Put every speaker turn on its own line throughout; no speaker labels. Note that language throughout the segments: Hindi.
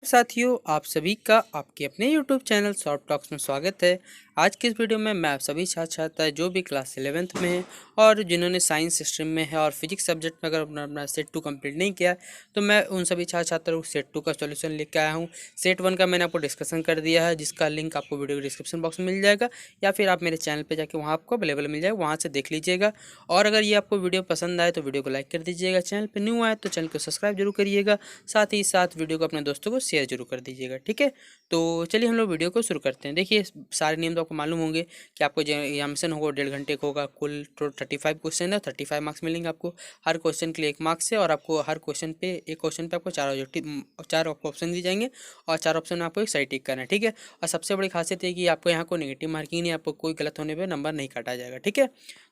साथियों, आप सभी का आपके अपने YouTube चैनल शॉर्ट टॉक्स में स्वागत है। आज की इस वीडियो में मैं आप सभी छात्र छात्रा जो भी क्लास 11th में हैं और जिन्होंने साइंस स्ट्रीम में है और फिजिक्स सब्जेक्ट में अगर अपना सेट 2 कंप्लीट नहीं किया, तो मैं उन सभी छात्र छात्रों को सेट 2 का सॉल्यूशन लेकर आया हूँ। सेट 1 का मैंने आपको डिस्कशन कर दिया है, जिसका लिंक आपको वीडियो के डिस्क्रिप्शन बॉक्स में मिल जाएगा, या फिर आप मेरे चैनल पर जाकर वहाँ आपको अवेलेबल मिल जाएगा, वहाँ से देख लीजिएगा। और अगर ये आपको वीडियो पसंद आए तो वीडियो को लाइक कर दीजिएगा, चैनल पर न्यू आए तो चैनल को सब्सक्राइब जरूर करिएगा, साथ ही साथ वीडियो को अपने दोस्तों को शेयर जरूर कर दीजिएगा। ठीक है, तो चलिए हम लोग वीडियो को शुरू करते हैं। देखिए, सारे नियम तो आपको मालूम होंगे कि आपको जो एग्जामिनेशन होगा 1.5 घंटे का होगा। कुल 35 क्वेश्चन है, 35 मार्क्स मिलेंगे आपको। हर क्वेश्चन के लिए 1 मार्क्स है, और आपको हर क्वेश्चन पे एक क्वेश्चन पे आपको चार आपको ऑप्शन दिए जाएंगे, और 4 ऑप्शन में आपको एक सही टिक करना है। ठीक है, और सबसे बड़ी खासियत है कि आपको यहाँ कोई नेगेटिव मार्किंग नहीं, आपको कोई गलत होने पर नंबर नहीं काटा जाएगा। ठीक है,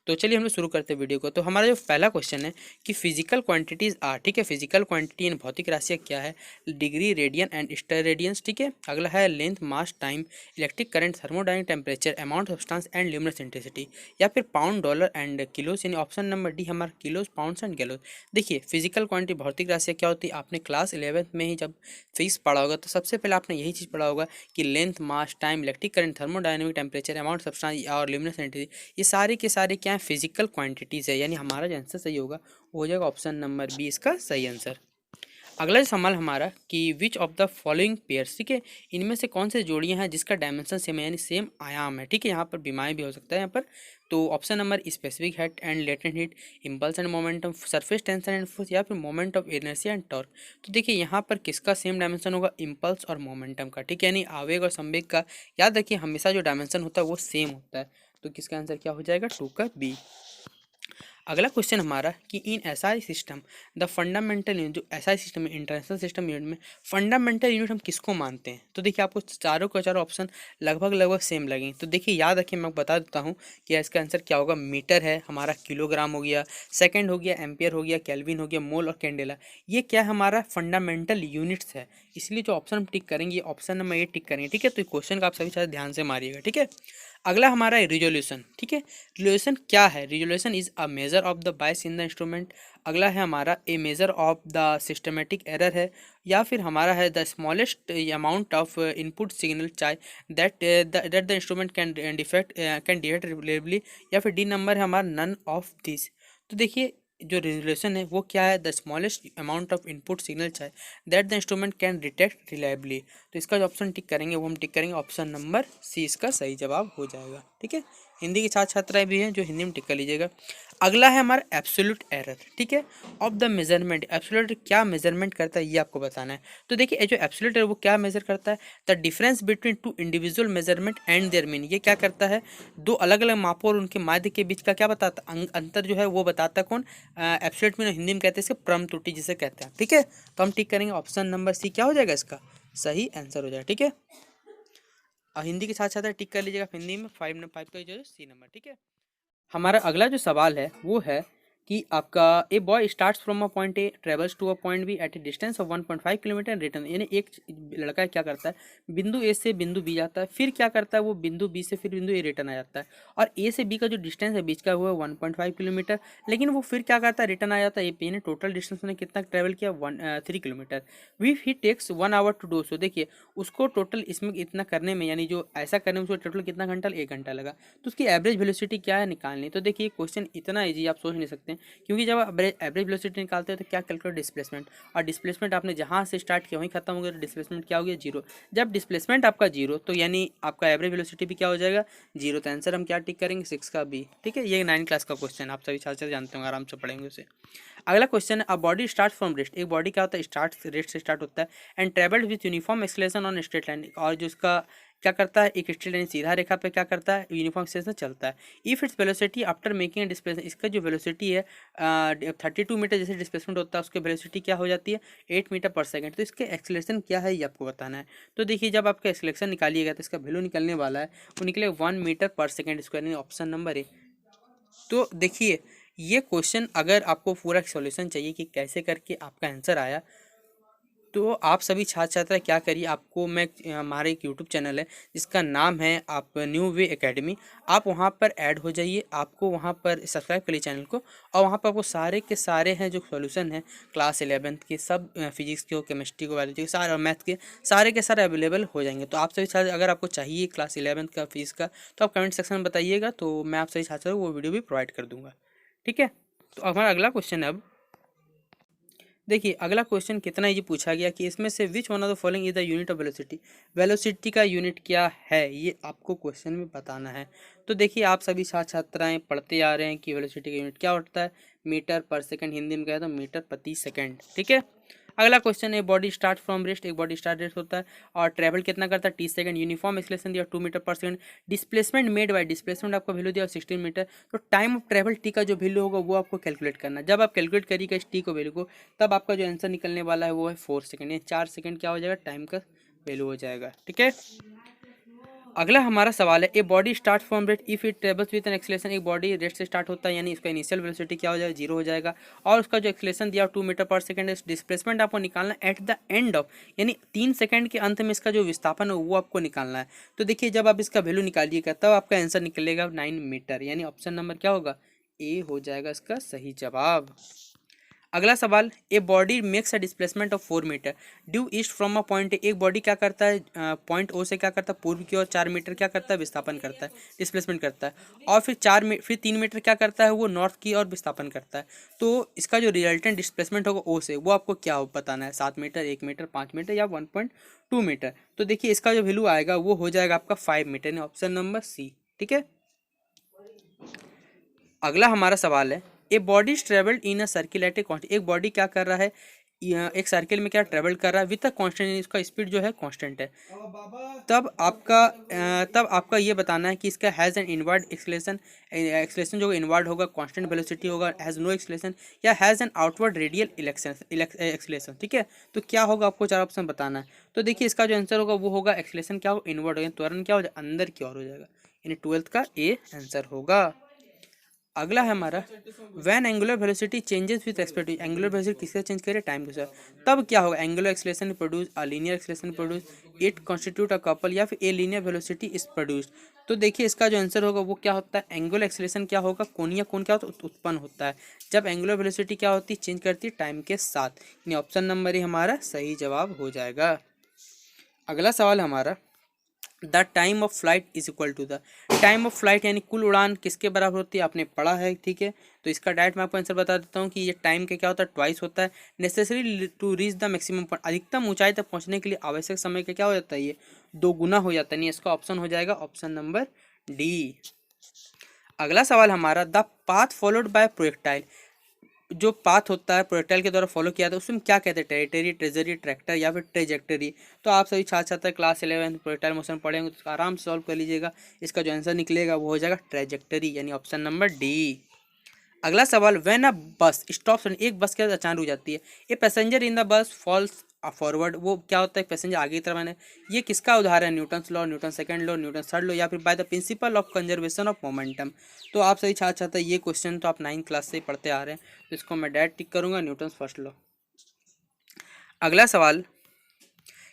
तो चलिए हम लोग शुरू करते हैं वीडियो को। तो हमारा जो पहला क्वेश्चन है कि फिजिकल क्वांटिटीज आर। ठीक है, फिजिकल क्वांटिटी इन भौतिक राशियाँ क्या है? Degree, radian and steradians. ठीक है, अगला है length, mass, time, electric current, thermodynamic temperature, amount of substance and luminous intensity, या फिर पाउंड, डॉलर एंड किलोज। यानी ऑप्शन नंबर डी हमारा किलोज, पाउंड्स एंड गैलोज। देखिए, फिजिकल क्वांटिटी भौतिक राशियाँ क्या होती है, आपने क्लास 11th में ही जब फिजिक्स पढ़ा होगा तो सबसे पहले आपने यही चीज़ पढ़ा होगा कि length, mass, time, electric current, thermodynamic temperature, amount of substance और ल्यूमिनस इंटेंसिटी, ये सारे के सारे क्या है, फिजिकल क्वांटिटीज़ है। यानी हमारा जो आंसर सही होगा वो हो जाएगा ऑप्शन नंबर बी, इसका सही आंसर। अगला सवाल हमारा कि which of the following pairs. ठीक है, इनमें से कौन से जोड़ियां हैं जिसका डायमेंशन सेम है, यानी सेम आयाम है। ठीक है, यहाँ पर बीमारी भी हो सकता है यहाँ पर। तो option number specific hate and latent heat, impulse and momentum, surface tension and force, या फिर moment of inertia and torque. तो देखिए, यहाँ पर किसका सेम डायमेंशन होगा, इम्पल्स और मोमेंटम का। ठीक है, यानी आवेग और संवेग का याद रखिए हमेशा जो डायमेंशन होता है वो सेम होता है। तो किसका आंसर क्या हो जाएगा, 2 का बी। अगला क्वेश्चन हमारा कि in SI system the fundamental unit, जो एसआई सिस्टम है इंटरनेशनल सिस्टम यूनिट में फंडामेंटल यूनिट हम किसको मानते हैं? तो देखिए, आपको चारों के चारों ऑप्शन लगभग लगभग सेम लगेंगे। तो देखिए, याद रखिए, मैं बता देता हूँ कि इसका आंसर क्या होगा। मीटर है हमारा, किलोग्राम हो गया, सेकेंड हो गया, एम्पियर हो गया, केल्विन हो गया, मोल और कैंडेला, ये क्या है, हमारा फंडामेंटल यूनिट्स है। इसलिए जो ऑप्शन हम टिक करेंगे ऑप्शन नंबर ए टिक करेंगे। ठीक है, तो क्वेश्चन का आप सभी साथ ध्यान से मारिएगा। ठीक है, अगला हमारा है रिजोल्यूशन। ठीक है, रिजोल्यूशन क्या है? Resolution is a measure of the bias in the instrument. अगला है हमारा a measure of the systematic error है, या फिर हमारा है the smallest amount of input signal चाहे that the instrument can detect reliably, या फिर डी नंबर है हमारा नन ऑफ दिस। तो देखिए, जो रिजोल्यूशन है वो क्या है, the smallest amount of input signal चाहे that the instrument can detect reliably. तो इसका जो ऑप्शन टिक करेंगे वो हम टिक करेंगे ऑप्शन नंबर सी, इसका सही जवाब हो जाएगा। ठीक है, हिंदी के छात्र छात्राएं भी हैं जो हिंदी में टिक कर लीजिएगा। अगला है हमारा एब्सोल्यूट एरर। ठीक है, ऑफ द मेजरमेंट। एब्सोल्यूट क्या मेजरमेंट करता है ये आपको बताना है। तो देखिए, ये जो एब्सोल्यूट है वो क्या मेजर करता है, the difference between two individual measurement and there mean. ये क्या करता है, दो अलग अलग मापों और उनके माध्य के बीच का क्या बताता, अंतर जो है वो बताता है। कौन? एब्सोल्यूट में हिंदी में कहते हैं इसके परम त्रुटि जिसे कहते हैं। ठीक है, तो हम टिक करेंगे ऑप्शन नंबर सी, क्या हो जाएगा इसका सही आंसर हो जाएगा। ठीक है, और हिंदी के साथ साथ टिक कर लीजिएगा हिंदी में 5 का जो सी नंबर। ठीक है, हमारा अगला जो सवाल है वो है कि आपका a boy starts from a point A, travels to a point B at a distance of 1.5 kilometre and return. यानी एक लड़का क्या करता है, बिंदु ए से बिंदु बी जाता है, फिर क्या करता है वो बिंदु बी से फिर बिंदु ए रिटर्न आ जाता है, और ए से बी का जो डिस्टेंस है बीच का वो है 1.5 किलोमीटर। लेकिन वो फिर क्या करता है, रिटर्न आ जाता है। यानी टोटल डिस्टेंस ने कितना ट्रेवल किया, 3 kilometre. We he takes 1 hour to do so. देखिए, उसको टोटल इसमें इतना करने में, यानी जो ऐसा करने में उसको टोटल कितना घंटा, 1 घंटा लगा। तो उसकी एवरेज वेलोसिटी क्या है निकालनी। तो देखिए, क्वेश्चन इतना इजी आप सोच नहीं सकते हैं, क्योंकि जब आप एवरेज वेलोसिटी निकालते हैं तो क्या कैलकुलेट डिस्प्लेसमेंट, और डिस्प्लेसमेंट आपने जहाँ से स्टार्ट किया वहीं खत्म हो गया, तो डिस्प्लेसमेंट क्या हो गया, जीरो। जब डिस्प्लेसमेंट आपका जीरो तो यानी आपका एवरेज वेलोसिटी भी क्या हो जाएगा, जीरो। तो आंसर हम क्या टिक करेंगे, 6 का बी। ठीक है, ये 9 क्लास का क्वेश्चन आप सभी छात्र जानते होंगे, आराम से पढ़ेंगे उसे। अगला क्वेश्चन है, a body start from rest. एक बॉडी क्या होता है, स्टार्ट रेस्ट से स्टार्ट होता है, and travelled with uniform acceleration on straight line. और जो इसका क्या करता है, एक स्ट्रेट लाइन सीधा रेखा पे क्या करता है, यूनिफॉर्म एक्सलेशन चलता है। If its velocity after making displacement, इसका जो वेलोसिटी है 32 मीटर जैसे डिस्प्लेसमेंट होता है, उसकी वेलोसिटी क्या हो जाती है, 8 मीटर पर सेकेंड। तो इसके एक्सलेशन क्या है ये आपको बताना है। तो देखिए, जब आपका एक्सलेशन निकालिएगा तो इसका वैल्यू निकलने वाला है, वो निकलेगा 1 मीटर पर second square, option number A. तो देखिए, ये क्वेश्चन अगर आपको पूरा सॉल्यूशन चाहिए कि कैसे करके आपका आंसर आया, तो आप सभी छात्र छात्रा क्या करिए, आपको मैं हमारे एक यूट्यूब चैनल है जिसका नाम है आप न्यू वे एकेडमी, आप वहाँ पर ऐड हो जाइए, आपको वहाँ पर सब्सक्राइब करिए चैनल को, और वहाँ पर आपको सारे के सारे हैं जो सॉल्यूशन है क्लास 11th के, सब फिजिक्स के हो, केमिस्ट्री को, बायोलॉजी के सारे और मैथ के सारे अवेलेबल हो जाएंगे। तो आप सभी छात्र अगर आपको चाहिए क्लास 11th का फिजिक्स का, तो आप कमेंट सेक्शन में बताइएगा, तो मैं आप सभी छात्रों को वो वीडियो भी प्रोवाइड कर दूँगा। ठीक है, तो हमारा अगला क्वेश्चन है। अब देखिए अगला क्वेश्चन कितना इजी पूछा गया कि इसमें से which one of the following is the unit of velocity. Velocity का यूनिट क्या है ये आपको क्वेश्चन में बताना है। तो देखिए आप सभी छात्र छात्राएं पढ़ते आ रहे हैं कि वेलोसिटी का यूनिट क्या होता है, मीटर पर सेकंड, हिंदी में कहे तो मीटर प्रति सेकंड। ठीक है, अगला क्वेश्चन है बॉडी स्टार्ट फ्रॉम रेस्ट, एक बॉडी स्टार्ट रेस्ट होता है और ट्रैवल कितना करता है, 30 सेकंड, यूनिफॉर्म एक्सेलरेशन दिया 2 metre per second, displacement made by, displacement आपका वैल्यू दिया 16 मीटर। तो टाइम ऑफ ट्रैवल टी का जो वैल्यू होगा वो आपको कैलकुलेट करना है। जब आप कैलकुलेट करिएगा इस टी को वैल्यू को, तब आपका जो आंसर निकलने वाला है वो है 4 सेकंड, यानी 4 सेकंड क्या हो जाएगा, टाइम का वैल्यू हो जाएगा। ठीक है, अगला हमारा सवाल है a body start from rate if it travels with an acceleration, एक बॉडी रेट से स्टार्ट होता है यानी इसका इनिशियल वेलोसिटी क्या हो जाएगा, 0 हो जाएगा, और उसका जो एक्सेलरेशन दिया 2 मीटर पर सेकंड है। डिस्प्लेसमेंट आपको निकालना एट द एंड ऑफ, यानी 3 सेकंड के अंत में इसका जो विस्थापन है वो आपको निकालना है। तो देखिए जब आप इसका वैल्यू निकालिएगा तब आपका आंसर निकलेगा 9 मीटर, यानी ऑप्शन नंबर क्या होगा, ए हो जाएगा इसका सही जवाब। अगला सवाल a body makes a displacement of 4 metre due east from a point, एक बॉडी क्या करता है पॉइंट ओ से क्या करता है पूर्व की ओर 4 मीटर क्या करता है, विस्थापन करता है, डिस्प्लेसमेंट करता है, और फिर 3 मीटर क्या करता है, वो नॉर्थ की ओर विस्थापन करता है। तो इसका जो रिजल्टेंट डिस्प्लेसमेंट होगा ओ से वो आपको क्या बताना है, 7 मीटर, 1 मीटर, 5 मीटर या 1.2 मीटर। तो देखिए इसका जो वैल्यू आएगा वो हो जाएगा आपका 5 मीटर, यानी ऑप्शन नंबर सी। ठीक है, अगला हमारा सवाल है a body travelled in a circle eight a constant, एक बॉडी क्या कर रहा है, एक सर्किल में क्या ट्रेवल कर रहा है विद अ कांस्टेंट, इसका स्पीड जो है कांस्टेंट है। तब आपका ये बताना है कि इसका has an inward acceleration, acceleration जो इनवर्ड होगा कांस्टेंट वेलोसिटी होगा, हैज़ नो एक्सलेशन, या has an outward radial acceleration. ठीक है, तो क्या होगा आपको 4 ऑप्शन बताना है। तो देखिए इसका जो आंसर होगा वो होगा एक्सलेशन क्या होगा, इनवर्ड होगा, त्वरण क्या हो जाएगा, अंदर की ओर हो जाएगा, यानी 12th का ए आंसर होगा। अगला है हमारा when angular velocity changes with respect to, angular velocity किससे चेंज करे, टाइम के साथ, तब क्या होगा, angular acceleration produce, a linear acceleration produce, it constitute a couple, या फिर a linear velocity is produced. तो देखिए इसका जो आंसर होगा वो क्या होता है, एंगुलर एक्सेलरेशन क्या होगा, कोणीय कोण क्या होता है, उत्पन्न होता है जब एंगुलर वेलोसिटी क्या होती है, चेंज करती है टाइम के साथ, यानी ऑप्शन नंबर ही हमारा सही जवाब हो जाएगा। अगला सवाल हमारा the time of flight is equal to the, time of flight यानी कुल उड़ान किसके बराबर होती है, आपने पढ़ा है। ठीक है, तो इसका डायरेक्ट मैं आपको आंसर बता देता हूँ कि ये टाइम के क्या होता है, ट्वाइस होता है। Necessary to reach the maximum point, अधिकतम ऊंचाई तक पहुंचने के लिए आवश्यक समय का क्या हो जाता है, ये 2 गुना हो जाता है, नहीं इसका ऑप्शन हो जाएगा ऑप्शन नंबर डी। अगला सवाल हमारा the path followed by projectile, जो पाथ होता है प्रोजेक्टाइल के द्वारा फॉलो किया था उसमें क्या कहते हैं, टेरिटरी, ट्रेजरी, ट्रैक्टर या फिर ट्रेजेक्टरी। तो आप सभी छात्र छात्र क्लास 11 प्रोजेक्टाइल मोशन पढ़ेंगे तो आराम से सॉल्व कर लीजिएगा, इसका जो आंसर निकलेगा वो हो जाएगा ट्रेजेक्टरी, यानी ऑप्शन नंबर डी। अगला सवाल व्हेन अ बस स्टॉप्स, एक बस क्या अचानक रुक जाती है, a passenger in the bus falls forward, वो क्या होता है, पैसेंजर आगे की तरफ मैंने, ये किसका उदाहरण है, Newton law, Newton second law, Newton third law, या फिर by the principle of conservation of momentum. तो आप सही छात्र छात्र ये क्वेश्चन तो आप 9th क्लास से ही पढ़ते आ रहे हैं, तो इसको मैं डायरेक्ट टिक करूंगा न्यूटन फर्स्ट लॉ। अगला सवाल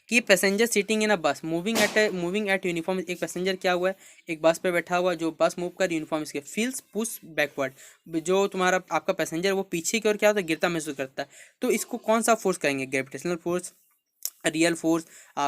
कि पैसेंजर सीटिंग इन अ बस मूविंग एट यूनिफॉर्म, एक पैसेंजर क्या हुआ है, एक बस पे बैठा हुआ, जो बस मूव कर यूनिफॉर्म इसके फील्स पुश बैकवर्ड, जो तुम्हारा आपका पैसेंजर वो पीछे की ओर क्या होता है, गिरता महसूस करता है। तो इसको कौन सा फोर्स करेंगे, gravitational force, real force,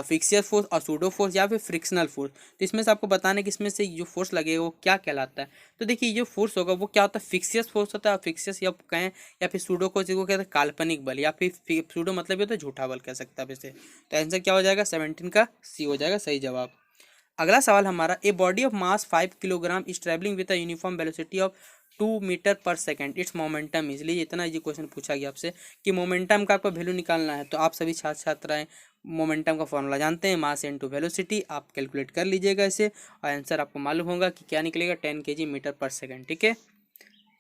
fictitious force और सूडो फोर्स, या फिर फ्रिक्शनल फोर्स। तो इसमें से आपको बताना है कि इसमें से जो फोर्स लगेगा वो क्या कहलाता है। तो देखिए जो फोर्स होगा वो क्या होता है, फिक्सियस फोर्स होता है, फिक्सियस या कहें, या फिर सूडो को जिसको कहते हैं काल्पनिक बल, या फिर सूडो मतलब ये होता है झूठा बल कह सकता है वैसे। तो आंसर क्या हो जाएगा, 17 का सी हो जाएगा सही जवाब। अगला सवाल हमारा a body of mass 5 kilogram is travelling with a uniform velocity of 2 metre per second, its momentum, इसलिए इतना ये क्वेश्चन पूछा गया आपसे कि मोमेंटम का आपको वैल्यू निकालना है। तो आप सभी छात्र छात्राएं मोमेंटम का फॉर्मूला जानते हैं, मास इनटू वेलोसिटी, आप कैलकुलेट कर लीजिएगा इसे और आंसर आपको मालूम होगा कि क्या निकलेगा, 10 kg मीटर पर सेकंड। ठीक है,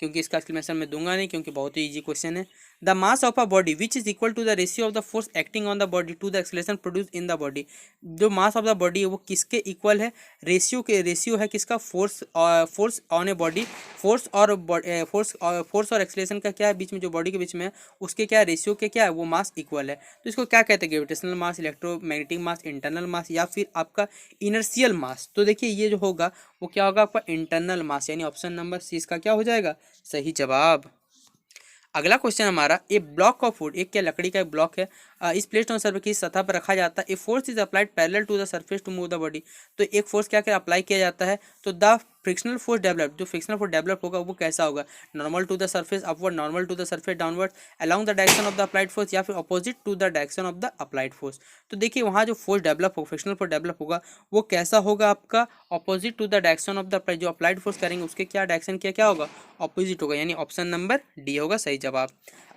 क्योंकि इसका एक्सप्लेनेशन मैं दूंगा नहीं क्योंकि बहुत ही ईजी क्वेश्चन है। The mass of a body which is equal to the ratio of the force acting on the body to the acceleration produce in the body. जो मास ऑफ द बॉडी है वो किसके इक्वल है, रेशियो है किसका, force on a body, force और एक्सेलरेशन का क्या है बीच में, जो बॉडी के बीच में है उसके क्या रेशियो के क्या है वो मास इक्वल है। तो इसको क्या कहते हैं, ग्रेविटेशनल मास, इलेक्ट्रोमैग्नेटिक मास, इंटरनल मास या फिर आपका इनर्शियल मास। तो देखिए ये जो होगा वो क्या होगा आपका इंटरनल मास, यानी ऑप्शन नंबर सी इसका क्या हो जाएगा सही जवाब। अगला क्वेश्चन हमारा, ए ब्लॉक ऑफ वुड, एक क्या लकड़ी का एक ब्लॉक है, इस प्लेस्ड ऑन सरफेस की सतह पर रखा जाता है। A force is applied parallel to the surface to move the body. तो एक फोर्स क्या क्या अप्लाई किया जाता है, तो द फ्रिक्शनल फोर्स डेवलप, जो फ्रिक्शनल फोर्स डेवलप होगा वो कैसा होगा, normal to the surface upward, normal to the surface downward, along the direction of the applied force या फिर opposite to the direction of the applied force. तो देखिए वहाँ जो फोर्स डेवलप होगा, फ्रिक्शनल फोर्स डेवलप होगा वो कैसा होगा आपका, opposite to the direction of the applied, जो अप्लाइड फोर्स करेंगे उसके क्या डायरेक्शन क्या होगा, अपोजिट होगा, यानी ऑप्शन नंबर डी होगा सही जवाब।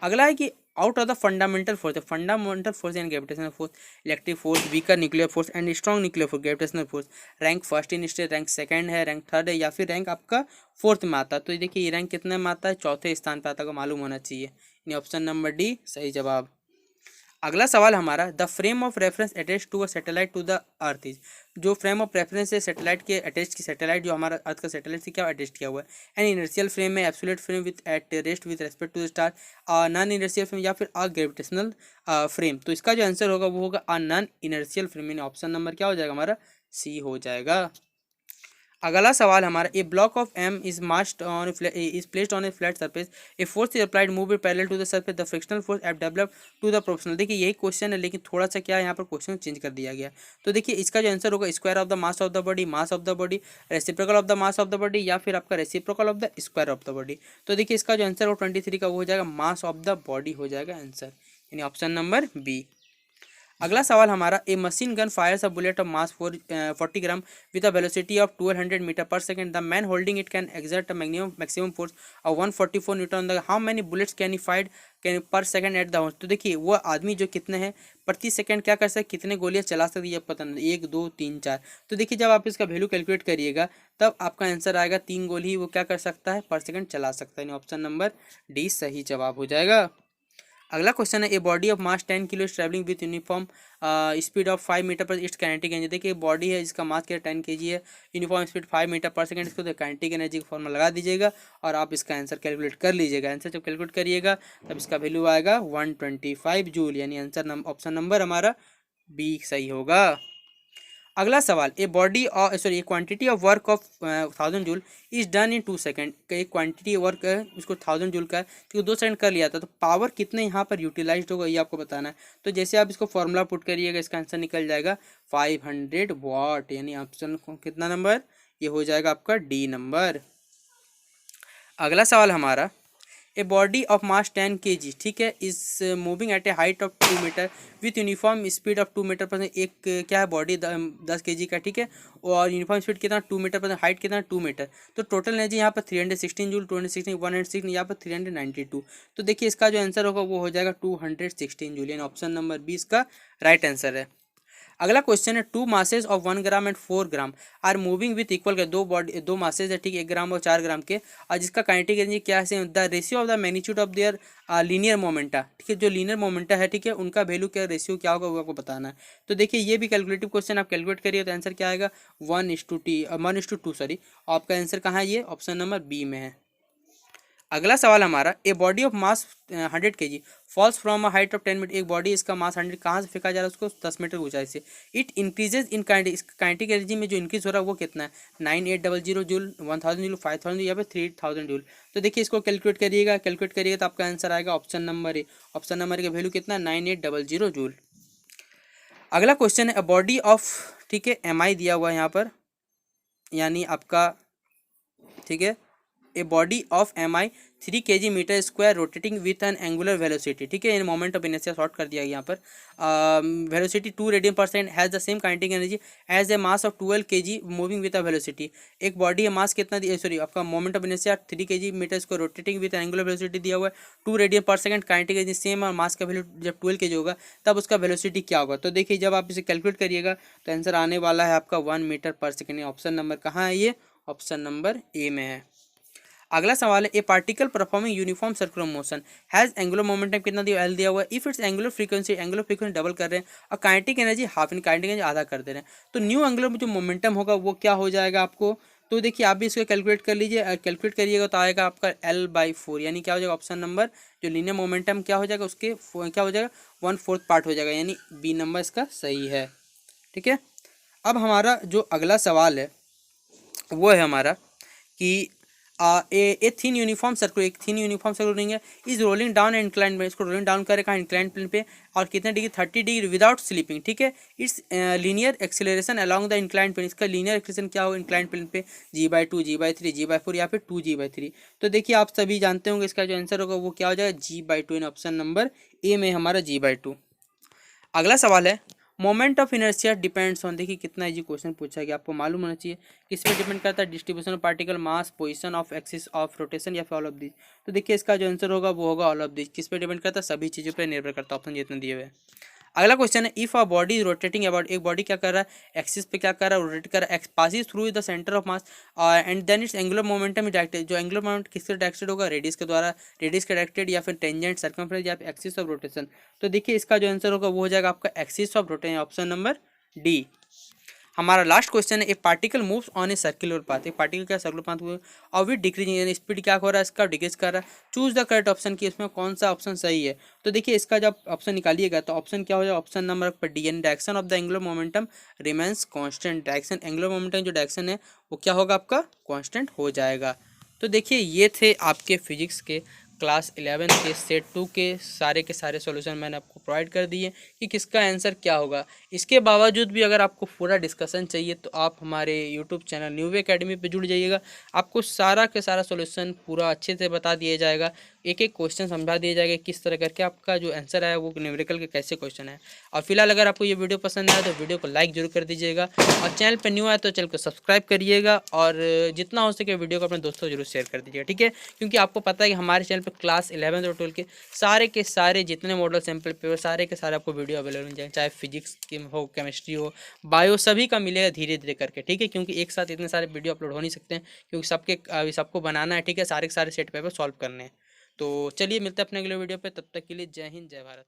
अगला है कि out of the fundamental force, fundamental force and gravitational force, electric force, weaker nuclear force and strong nuclear force, gravitational force, rank first in state, rank second है, रैंक थर्ड है या फिर रैंक आपका फोर्थ में आता है। तो देखिए ये रैंक कितने में आता है, चौथे स्थान पर आता है, मालूम होना चाहिए, यानी ऑप्शन नंबर डी सही जवाब। अगला सवाल हमारा, the frame of reference attach to a satellite to the earth is, जो फ्रेम ऑफ रेफरेंस है सैटेलाइट के अटैच की, सैटेलाइट जो हमारा अर्थ का सैटेलाइट से क्या अटैच किया हुआ है, एन इनर्शियल फ्रेम है, absolute frame with at rest with respect to the star, non inertial frame या फिर अ ग्रेविटेशनल फ्रेम। तो इसका जो आंसर होगा वो होगा अ नॉन इनर्शियल फ्रेम, यानी ऑप्शन नंबर क्या हो जाएगा हमारा सी हो जाएगा। अगला सवाल हमारा, a block of M is massed on is placed on a flat surface, a force is applied move it parallel to the surface, the frictional force F develop to the proportional. देखिए यही क्वेश्चन है लेकिन थोड़ा सा क्या है यहाँ पर क्वेश्चन चेंज कर दिया गया। तो देखिए इसका जो आंसर होगा square of the mass of the body, mass of the body, reciprocal of the mass of the body या फिर आपका reciprocal of the square of the body. तो देखिए इसका जो आंसर होगा 23 का वो हो जाएगा मास ऑफ द बॉडी हो जाएगा आंसर, यानी ऑप्शन नंबर बी। अगला सवाल हमारा, a machine gun fires a bullet of mass 40 gram with a velocity of 1200 metre per second, the man holding it can exert a maximum force of 144 newton on the, how many bullets can he fire can per second at the house. तो देखिए वो आदमी जो कितने हैं प्रति सेकंड क्या कर सकते हैं, कितने गोलियां चला सकती है पता नहीं, 1 2 3 4। तो देखिए जब आप इसका वैल्यू कैलकुलेट करिएगा तब आपका आंसर आएगा 3 गोली ही वो क्या कर सकता है पर सेकंड चला सकता है, ऑप्शन नंबर डी सही जवाब हो जाएगा। अगला क्वेश्चन है, a body of mass 10 kilo travelling with uniform speed of 5 metre per its kinetic energy. देखिए बॉडी है जिसका मास क्या 10 kg है, uniform speed 5 metre per second, इसको तो काइनेटिक एनर्जी का फॉर्मूला लगा दीजिएगा और आप इसका आंसर कैलकुलेट कर लीजिएगा। आंसर जब कैलकुलेट करिएगा तब इसका वैल्यू आएगा 125 जूल, यानी आंसर ऑप्शन नंबर हमारा बी सही होगा। अगला सवाल, a body sorry A quantity of work of 1000 joule is done in 2 second, का एक क्वांटिटी वर्क है उसको 1000 जूल का है तो 2 सेकंड कर लिया था, तो पावर कितने यहाँ पर यूटिलाइज्ड होगा ये आपको बताना है। तो जैसे आप इसको फॉर्मूला पुट करिएगा इसका आंसर निकल जाएगा 500 वाट, यानी ऑप्शन कितना नंबर ये हो जाएगा आपका डी नंबर। अगला सवाल हमारा, a body of mass 10 kg ठीक है is moving at a height of 2 metre with uniform speed of 2 metre per, एक क्या है बॉडी 10 kg का ठीक है, और यूनिफॉर्म स्पीड कितना 2 मीटर पर, हाइट कितना 2 मीटर। तो टोटल एनर्जी यहाँ पर 316 जूल, 216 116 यहाँ पर 392। तो देखिए इसका जो आंसर होगा वो हो जाएगा 216 जूल, यानी ऑप्शन नंबर 20 का राइट आंसर है। अगला क्वेश्चन है, 2 masses of 1 gram and 4 gram are moving with equal के, दो मासेज है ठीक है 1 ग्राम और 4 ग्राम के, और जिसका काइनेटिक एनर्जी क्या है, the ratio of the magnitude of their linear momenta ठीक है, जो लीनियर मोमेंटा है ठीक है उनका वैल्यू क्या रेशियो क्या होगा वो आपको बताना है। तो देखिए ये भी कैलकुलेटिव क्वेश्चन आप कैलकुलेट करिए तो आंसर क्या आएगा 1:2 सॉरी, आपका आंसर कहाँ है ये ऑप्शन नंबर बी में है। अगला सवाल हमारा, a body of mass 100 kg falls from a height of 10 metre, एक बॉडी इसका मास 100 कहाँ से फेंका जा रहा है उसको 10 मीटर ऊंचाई से, it increases in kinetic energy में जो इंक्रीज हो रहा है वो कितना है 9800 जूल, 1000 जूल, 5000 या फिर 3000 जूल। तो देखिए इसको कैलकुलेट करिएगा तो आपका आंसर आएगा option number A, option number का वैल्यू कितना 9800 जूल। अगला क्वेश्चन है, अ बॉडी ऑफ ठीक है एम आई दिया हुआ है यहाँ पर, यानी आपका ठीक है a body of M I 3 kg metre square rotating with an angular velocity ठीक है, इन मोमेंट ऑफ इनर्शिया शॉर्ट कर दिया यहाँ पर, velocity 2 radian per second has the same kinetic energy as a mass of 12 kg moving with a velocity. एक बॉडी है मास कितना दिया सॉरी आपका moment of inertia 3 kg metre इसको रोटेटिंग विथ एंगुलर वेलोसिटी दिया हुआ है 2 radian per second, kinetic energy same और मास का वैल्यू जब 12 kg होगा तब उसका वेलोसिटी क्या होगा। तो देखिए जब आप इसे कैलकुलेट करिएगा तो आंसर आने वाला है आपका 1 मीटर पर सेकेंड, ऑप्शन नंबर कहाँ है ये ऑप्शन नंबर ए में है। अगला सवाल है, ए particle performing uniform circular motion has angular momentum कितना दिया, एल दिया हुआ है। If it's angular frequency double कर रहे हैं और kinetic energy half, in kinetic energy आधा कर दे रहे हैं, तो न्यू एंगुलर में जो मोमेंटम होगा वो क्या हो जाएगा आपको। तो देखिए आप भी इसको कैलकुलेट कर लीजिए, कैलकुलेट करिएगा तो आएगा आपका L/4, यानी क्या हो जाएगा ऑप्शन नंबर, जो लीनियर मोमेंटम क्या हो जाएगा उसके क्या हो जाएगा 1/4 पार्ट हो जाएगा, यानी बी नंबर इसका सही है। ठीक है, अब हमारा जो अगला सवाल है वो है हमारा कि ए थिन यूनिफॉर्म सर्कुलर, एक थिन यूनिफॉर्म सर्कुलर रिंग है, is rolling down and incline plane, इसको रोलिंग डाउन करेगा इंक्लाइन प्लेन पे, और कितने डिग्री 30 डिग्री विदाउट स्लिपिंग। ठीक है, its linear acceleration along the incline plane, इसका लीनियर एक्सेलरेशन क्या होगा इंक्लाइन प्लेन पे, G/2, G/3, G/4 या फिर 2G/3। तो देखिए आप सभी जानते होंगे इसका जो आंसर होगा वो क्या हो जाएगा G/2, in option number A में हमारा G/2। अगला सवाल है, moment of inertia depends on, देखिए कितना इजी क्वेश्चन पूछा गया, आपको मालूम होना चाहिए किस पे डिपेंड करता है, distribution of particle mass, position of axis of rotation या फिर ऑल ऑफ दिस। तो देखिए इसका जो आंसर होगा वो होगा ऑल ऑफ दिस। किस पे डिपेंड करता है, सभी चीज़ों पर निर्भर करता है, ऑप्शन जितने दिए हुए हैं। अगला क्वेश्चन है, if a body is rotating about, एक बॉडी क्या कर रहा है एक्सिस पे क्या कर रहा है रोटेट कर रहा है, passes through the centre of mass and then its angular momentum is directed, जो एंगुलर मोमेंट किसके डायरेक्टेड होगा रेडियस के द्वारा, रेडियस के डायरेक्टेड या फिर टेंजेंट सर्कमफ्रेंस या फिर एक्सिस ऑफ रोटेशन। तो देखिए इसका जो आंसर होगा वो हो जाएगा आपका axis of rotation, option number D. हमारा लास्ट क्वेश्चन है, ए particle moves on a circular path, एक पार्टिकल क्या सर्कुलर पाथ हुआ और विद डिक्रीजिंग, यानी स्पीड क्या हो रहा है इसका डिक्रीज कर रहा है। चूज द करेक्ट ऑप्शन की, इसमें कौन सा ऑप्शन सही है। तो देखिए इसका जब ऑप्शन निकालिएगा तो ऑप्शन क्या हो जाएगा ऑप्शन नंबर पर डी, यानी direction of the angular momentum remains constant, direction angular momentum जो डायरेक्शन है वो क्या होगा आपका कांस्टेंट हो जाएगा। तो देखिए ये थे आपके फिजिक्स के क्लास 11 के सेट 2 के सारे सॉल्यूशन मैंने आपको प्रोवाइड कर दिए कि किसका आंसर क्या होगा। इसके बावजूद भी अगर आपको पूरा डिस्कशन चाहिए तो आप हमारे YouTube channel new way academy पे जुड़ जाइएगा, आपको सारा के सारा सॉल्यूशन पूरा अच्छे से बता दिया जाएगा, एक एक क्वेश्चन समझा दिया जाएगा किस तरह करके आपका जो आंसर है वो न्यूमेरिकल के कैसे क्वेश्चन है। और फिलहाल अगर आपको ये वीडियो पसंद आया तो वीडियो को लाइक जरूर कर दीजिएगा, और चैनल पर न्यू आए तो चैनल को सब्सक्राइब करिएगा, और जितना हो सके वीडियो को अपने दोस्तों जरूर शेयर कर दीजिएगा। ठीक है, क्योंकि आपको पता है कि हमारे चैनल पर क्लास 11 और 12 के सारे जितने मॉडल सैम्पल पेपर सारे के सारे आपको वीडियो अवेलेबल मिल जाएंगे, चाहे फिजिक्स की हो, केमिस्ट्री हो, बायो, सभी का मिलेगा धीरे धीरे करके। ठीक है, क्योंकि एक साथ इतने सारे वीडियो अपलोड हो नहीं सकते हैं, क्योंकि सबको बनाना है। ठीक है, सारे के सारे सेट पेपर सॉल्व करने हैं। तो चलिए मिलते हैं अपने अगले वीडियो पे, तब तक के लिए जय हिंद जय भारत।